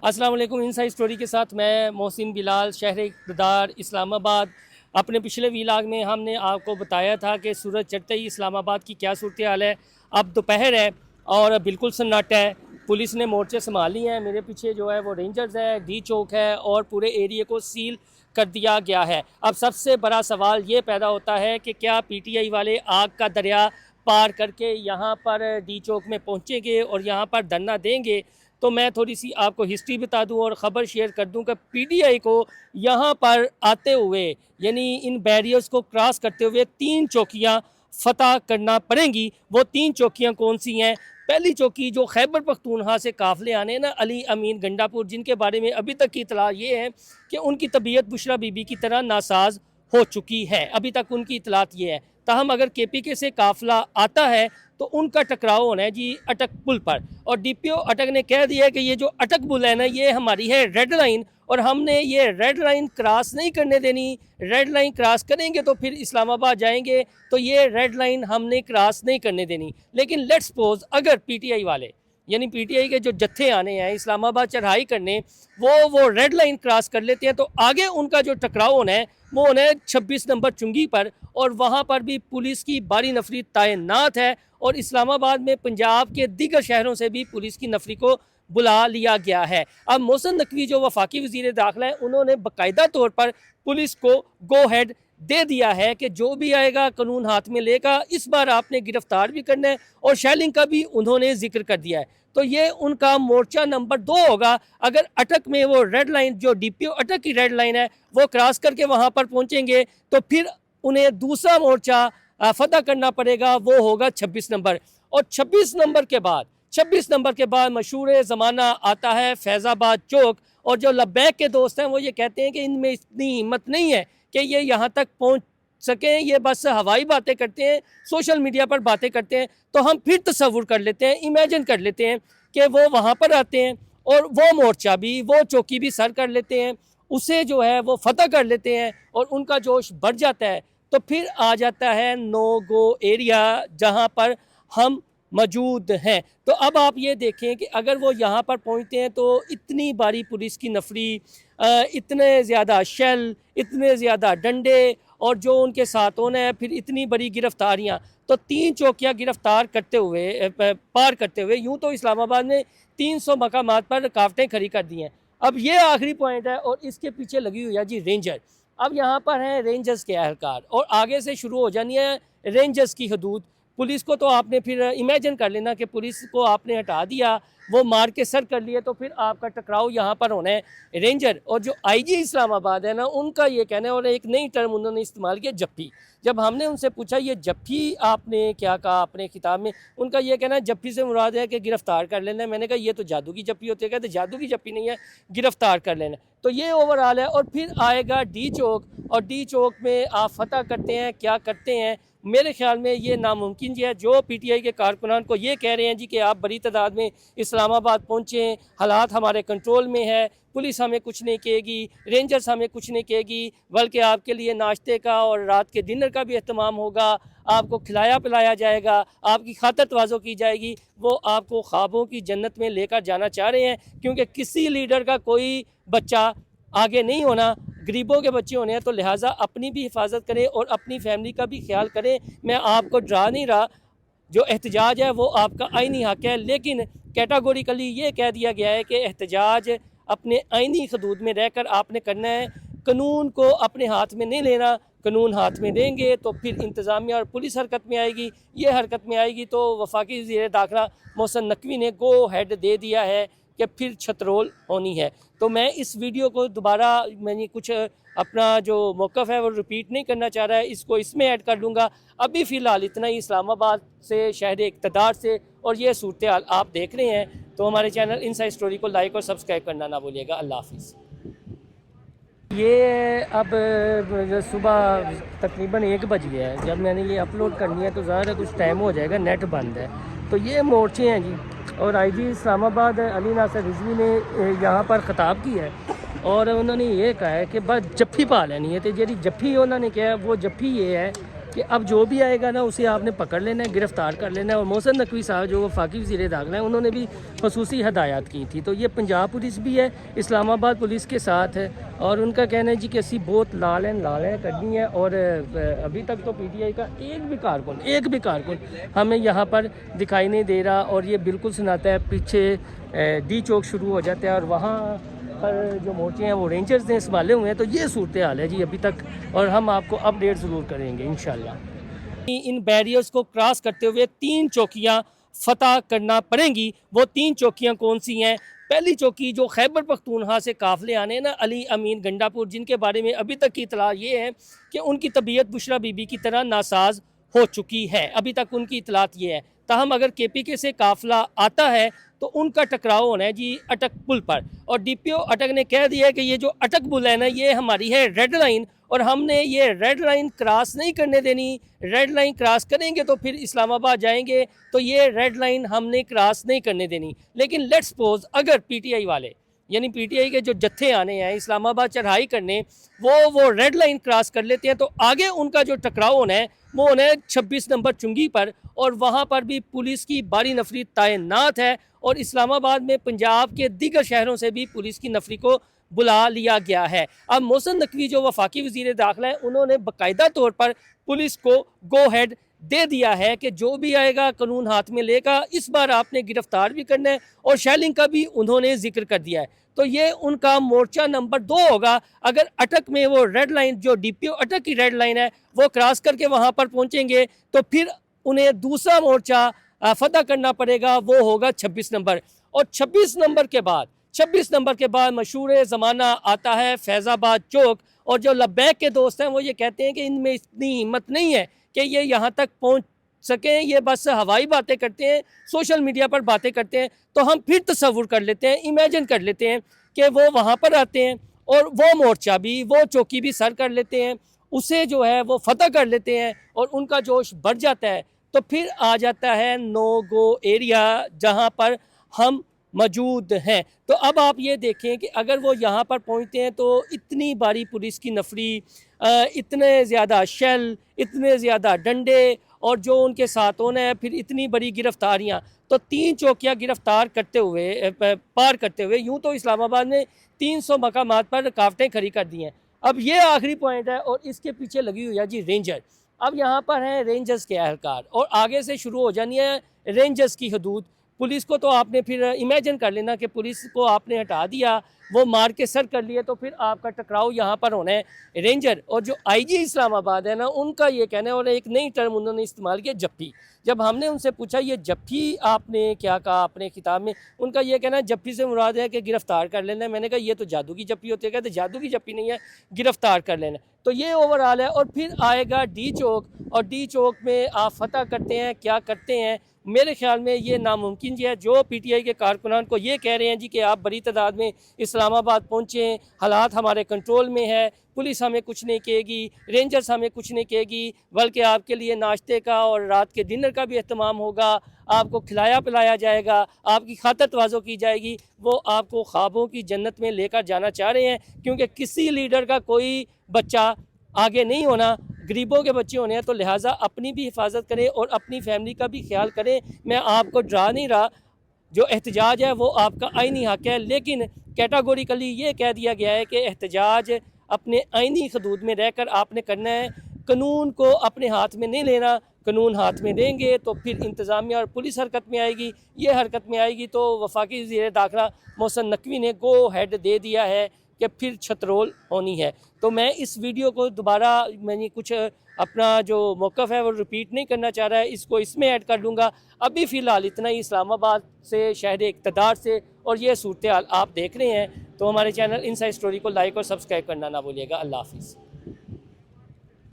अस्सलाम वालेकुम। Inside story के साथ मैं मोहसिन बिलाल, शहर इक़्तिदार इस्लामाबाद। अपने पिछले व्लॉग में हमने आपको बताया था कि सूरज चढ़ते ही इस्लामाबाद की क्या सूरत हाल है। अब दोपहर है और बिल्कुल सन्नाटा है। पुलिस ने मोर्चे संभाल लिए हैं। मेरे पीछे जो है वो रेंजर्स है, डी चौक है और पूरे एरिया को सील कर दिया गया है। अब सबसे बड़ा सवाल ये पैदा होता है कि क्या पीटीआई वाले आग का दरिया पार करके यहाँ पर डी चौक में पहुँचेंगे और यहाँ पर धरना देंगे। तो मैं थोड़ी सी आपको हिस्ट्री बता दूं और ख़बर शेयर कर दूं कि पीटीआई को यहाँ पर आते हुए यानी इन बैरियर्स को क्रॉस करते हुए 3 चौकियाँ फतह करना पड़ेंगी। वो 3 चौकियाँ कौन सी हैं? पहली चौकी जो खैबर पख्तूनख्वा से काफ़िले आने ना, अली अमीन गंडापुर, जिनके बारे में अभी तक की इतला ये है कि उनकी तबीयत बुशरा बीबी की तरह नासाज हो चुकी है। अभी तक उनकी इतलात ये है। ताहम अगर केपीके से काफ़िला आता है तो उनका टकराव होना है जी अटक पुल पर। और डीपीओ अटक ने कह दिया है कि ये जो अटक पुल है ना, ये हमारी है रेड लाइन और हमने ये रेड लाइन क्रॉस नहीं करने देनी। रेड लाइन क्रॉस करेंगे तो फिर इस्लामाबाद जाएंगे, तो ये रेड लाइन हमने क्रॉस नहीं करने देनी। लेकिन लेट्स सपोज अगर पीटीआई वाले यानी पीटीआई के जो जत्थे आने हैं इस्लामाबाद चढ़ाई करने, वो रेड लाइन क्रॉस कर लेते हैं, तो आगे उनका जो टकराव होना है वो होना है 26 नंबर चुंगी पर। और वहाँ पर भी पुलिस की भारी नफरी तैनात है और इस्लामाबाद में पंजाब के दीगर शहरों से भी पुलिस की नफरी को बुला लिया गया है। अब मोहसिन नकवी जो वफाकी वज़ीर दाखिला है, उन्होंने बाकायदा तौर पर पुलिस को गो हेड दे दिया है कि जो भी आएगा कानून हाथ में लेगा। इस बार आपने गिरफ्तार भी करना है और शेलिंग का भी उन्होंने जिक्र कर दिया है। तो ये उनका मोर्चा नंबर 2 होगा। अगर अटक में वो रेड लाइन जो डीपीओ अटक की रेड लाइन है वो क्रॉस करके वहाँ पर पहुँचेंगे तो फिर उन्हें दूसरा मोर्चा फतह करना पड़ेगा, वो होगा 26 नंबर। और 26 नंबर के बाद मशहूर ज़माना आता है फैज़ाबाद चौक। और जो लब्बैक के दोस्त हैं वो ये कहते हैं कि इनमें इतनी हिम्मत नहीं है कि ये यहाँ तक पहुँच सकें, ये बस हवाई बातें करते हैं, सोशल मीडिया पर बातें करते हैं। तो हम फिर तसव्वुर कर लेते हैं, इमेजिन कर लेते हैं कि वो वहाँ पर आते हैं और वो मोर्चा भी, वो चौकी भी सर कर लेते हैं, उसे जो है वो फतह कर लेते हैं और उनका जोश बढ़ जाता है। तो फिर आ जाता है नो गो एरिया जहाँ पर हम मौजूद हैं। तो अब आप ये देखें कि अगर वो यहाँ पर पहुँचते हैं तो इतनी बारी पुलिस की नफरी, इतने ज़्यादा शेल, इतने ज़्यादा डंडे और जो उनके साथ होना है, फिर इतनी बड़ी गिरफ्तारियाँ। तो 3 चौकियाँ गिरफ्तार करते हुए पार करते हुए यूँ तो इस्लामाबाद में 300 मकामात पर रुकावटें खड़ी कर दी हैं। अब ये आखिरी पॉइंट है और इसके पीछे लगी हुई है जी रेंजर। अब यहाँ पर हैं रेंजर्स के एहलकार और आगे से शुरू हो जानी है रेंजर्स की हदूद। पुलिस को तो आपने फिर इमेजिन कर लेना कि पुलिस को आपने हटा दिया, वो मार के सर कर लिए, तो फिर आपका टकराव यहाँ पर होना है रेंजर। और जो आईजी इस्लामाबाद है ना, उनका ये कहना है, और एक नई टर्म उन्होंने इस्तेमाल किया जप्पी। जब हमने उनसे पूछा ये जप्पी आपने क्या कहा अपने खिताब में, उनका ये कहना है जप्पी से मुराद है कि गिरफ्तार कर लेना है। मैंने कहा ये तो जादू की जप्पी होती है। कहते जादू की जप्पी नहीं है, गिरफ्तार कर लेना। तो ये ओवरऑल है। और फिर आएगा डी चौक और डी चौक में आप फतह करते हैं, क्या करते हैं? मेरे ख्याल में ये नामुमकिन जी है। जो पीटीआई के कारकुनान को ये कह रहे हैं जी कि आप बड़ी तादाद में इस्लामाबाद पहुँचें, हालात हमारे कंट्रोल में है, पुलिस हमें कुछ नहीं कहेगी, रेंजर्स हमें कुछ नहीं कहेगी, बल्कि आपके लिए नाश्ते का और रात के डिनर का भी अहतमाम होगा, आपको खिलाया पिलाया जाएगा, आपकी खातर तवाज़ो की जाएगी। वो आपको ख्वाबों की जन्नत में लेकर जाना चाह रहे हैं, क्योंकि किसी लीडर का कोई बच्चा आगे नहीं होना, गरीबों के बच्चे होने हैं। तो लिहाजा अपनी भी हिफाजत करें और अपनी फैमिली का भी ख्याल करें। मैं आपको डरा नहीं रहा, जो एहतजाज है वो आपका आईनी हक़ है, लेकिन कैटागोरिकली ये कह दिया गया है कि एहतजाज अपने आईनी हदूद में रहकर आपने करना है, कानून को अपने हाथ में नहीं लेना। कानून हाथ में देंगे तो फिर इंतज़ामिया और पुलिस हरकत में आएगी। ये हरकत में आएगी तो वफाकी वज़ीर दाखिला मोहसिन नकवी ने गो हेड दे दिया है कि फिर छतरोल होनी है। तो मैं इस वीडियो को दोबारा मैंने कुछ अपना जो मौक़िफ़ है वो रिपीट नहीं करना चाह रहा है, इसको इसमें ऐड कर लूँगा। अभी फ़िलहाल इतना ही इस्लामाबाद से, शहर इक़्तिदार से, और ये सूरत हाल आप देख रहे हैं। तो हमारे चैनल इनसाइड स्टोरी को लाइक और सब्सक्राइब करना ना भूलिएगा। अल्लाह हाफ़िज़। ये अब सुबह तकरीबन 1 बज गया है। जब मैंने ये अपलोड करनी है तो ज़ाहिर है कुछ टाइम हो जाएगा, नेट बंद है। तो ये मोर्चे हैं जी। और आईजी इस्लामाबाद अली नासर रिजवी ने यहाँ पर ख़िताब किया है और उन्होंने ये कहा है कि बस जफ्फी पा लेनी है। तो जी जफ्फी उन्होंने किया वो जफ्फी ये है कि अब जो भी आएगा ना उसे आपने पकड़ लेना है, गिरफ़्तार कर लेना है। और मोहसिन नकवी साहब जो वफाकी वज़ीर दाखिला हैं, उन्होंने भी खसूसी हदायत की थी। तो ये पंजाब पुलिस भी है, इस्लामाबाद पुलिस के साथ है, और उनका कहना है जी कि असी बहुत लाल हैं करनी है। और अभी तक तो PTI का एक भी कारकुन हमें यहाँ पर दिखाई नहीं दे रहा। और ये बिल्कुल सुनाता है पीछे D चौक शुरू हो जाता है, और वहाँ पर जो मोर्चे हैं वो रेंजर्स ने संभाले हुए हैं। तो ये सूरत हाल है जी अभी तक, और हम आपको अपडेट ज़रूर करेंगे इंशाल्लाह। इन बैरियर्स को क्रॉस करते हुए 3 चौकियाँ फतह करना पड़ेंगी। वो 3 चौकियाँ कौन सी हैं? पहली चौकी जो खैबर पख्तूनख्वा से काफ़िले आने ना, अली अमीन गंडापुर, जिनके बारे में अभी तक की इतला ये है कि उनकी तबीयत बुशरा बीबी की तरह नासाज हो चुकी है। अभी तक उनकी इतलात ये है। ताहम अगर KPK से काफ़िला आता है तो उनका टकराव होना है जी अटक पुल पर। और DPO अटक ने कह दिया है कि ये जो अटक पुल है ना, ये हमारी है रेड लाइन, और हमने ये रेड लाइन क्रॉस नहीं करने देनी। रेड लाइन क्रॉस करेंगे तो फिर इस्लामाबाद जाएंगे, तो ये रेड लाइन हमने क्रॉस नहीं करने देनी। लेकिन लेट्स सपोज अगर PTI वाले, यानी PTI के जो जत्थे आने हैं इस्लामाबाद चढ़ाई करने, वो रेड लाइन क्रॉस कर लेते हैं, तो आगे उनका जो टकराव होना है वो होना है 26 नंबर चुंगी पर। और वहाँ पर भी पुलिस की भारी नफरी तैनात है, और इस्लामाबाद में पंजाब के दीगर शहरों से भी पुलिस की नफरी को बुला लिया गया है। अब मोहसिन नकवी जो वफाकी वज़ीर दाखिला है, उन्होंने बाकायदा तौर पर पुलिस को गो हेड दे दिया है कि जो भी आएगा कानून हाथ में लेगा, इस बार आपने गिरफ्तार भी करना है, और शेलिंग का भी उन्होंने जिक्र कर दिया है। तो ये उनका मोर्चा नंबर 2 होगा। अगर अटक में वो रेड लाइन, जो DPO अटक की रेड लाइन है, वो क्रॉस करके वहाँ पर पहुँचेंगे, तो फिर उन्हें दूसरा मोर्चा फतह करना पड़ेगा, वो होगा 26 नंबर। और 26 नंबर के बाद मशहूर ज़माना आता है फैज़ाबाद चौक। और जो लब्बैक के दोस्त हैं वो ये कहते हैं कि इनमें इतनी हिम्मत नहीं है कि ये यहाँ तक पहुँच सकें, ये बस हवाई बातें करते हैं, सोशल मीडिया पर बातें करते हैं। तो हम फिर तसव्वुर कर लेते हैं, इमेजिन कर लेते हैं कि वो वहाँ पर आते हैं और वो मोर्चा भी, वो चौकी भी सर कर लेते हैं, उसे जो है वो फतह कर लेते हैं, और उनका जोश बढ़ जाता है। तो फिर आ जाता है नो गो एरिया, जहाँ पर हम मौजूद हैं। तो अब आप ये देखें कि अगर वो यहाँ पर पहुँचते हैं तो इतनी बारी पुलिस की नफरी, इतने ज़्यादा शेल, इतने ज़्यादा डंडे, और जो उनके साथ होना है, फिर इतनी बड़ी गिरफ्तारियाँ। तो 3 चौकियाँ गिरफ्तार करते हुए, पार करते हुए, यूँ तो इस्लामाबाद ने 300 मकामात पर रुकावटें खड़ी कर दी हैं। अब ये आखिरी पॉइंट है, और इसके पीछे लगी हुई है जी रेंजर। अब यहाँ पर हैं रेंजर्स के एहलकार, और आगे से शुरू हो जानी है रेंजर्स की हदूद। पुलिस को तो आपने फिर इमेजिन कर लेना कि पुलिस को आपने हटा दिया, वो मार के सर कर लिए, तो फिर आपका टकराव यहाँ पर होना है रेंजर। और जो IG इस्लामाबाद है ना, उनका ये कहना है, और एक नई टर्म उन्होंने इस्तेमाल किया, जप्पी। जब हमने उनसे पूछा ये जप्पी आपने क्या कहा अपने खिताब में, उनका ये कहना है जप्पी से मुराद है कि गिरफ्तार कर लेना है। मैंने कहा ये तो जादू की जप्पी होती है। कहते जादू की जप्पी नहीं है, गिरफ्तार कर लेना। तो ये ओवरऑल है। और फिर आएगा D चौक, और D चौक में आप फतह करते हैं, क्या करते हैं? मेरे ख्याल में ये नामुमकिन जी है। जो PTI के कारकुनान को ये कह रहे हैं जी कि आप बड़ी तादाद में इस्लामाबाद पहुँचें, हालात हमारे कंट्रोल में है, पुलिस हमें कुछ नहीं कहेगी, रेंजर्स हमें कुछ नहीं कहेगी, बल्कि आपके लिए नाश्ते का और रात के डिनर का भी अहतमाम होगा, आपको खिलाया पिलाया जाएगा, आपकी खातर तवाज़ो की जाएगी। वो आपको ख्वाबों की जन्नत में लेकर जाना चाह रहे हैं, क्योंकि किसी लीडर का कोई बच्चा आगे नहीं होना, गरीबों के बच्चे होने हैं। तो लिहाजा अपनी भी हिफाजत करें और अपनी फैमिली का भी ख्याल करें। मैं आपको डरा नहीं रहा, जो एहतजाज है वो आपका आइनी हक़ है, लेकिन कैटागोरिकली ये कह दिया गया है कि एहतजाज अपने आइनी हदूद में रहकर आपने करना है, कानून को अपने हाथ में नहीं लेना। कानून हाथ में लेंगे तो फिर इंतज़ामिया और पुलिस हरकत में आएगी। ये हरकत में आएगी तो वफाकी वज़ीर दाखिला मोहसिन नकवी ने गो हेड दे दिया है कि फिर छतरोल होनी है। तो मैं इस वीडियो को दोबारा, मैंने कुछ अपना जो मौक़िफ़ है वो रिपीट नहीं करना चाह रहा है, इसको इसमें ऐड कर लूँगा। अभी फ़िलहाल इतना ही इस्लामाबाद से, शहर इक़्तिदार से, और ये सूरत हाल आप देख रहे हैं। तो हमारे चैनल इनसाइड स्टोरी को लाइक और सब्सक्राइब करना ना भूलिएगा। अल्लाह हाफ़िज़।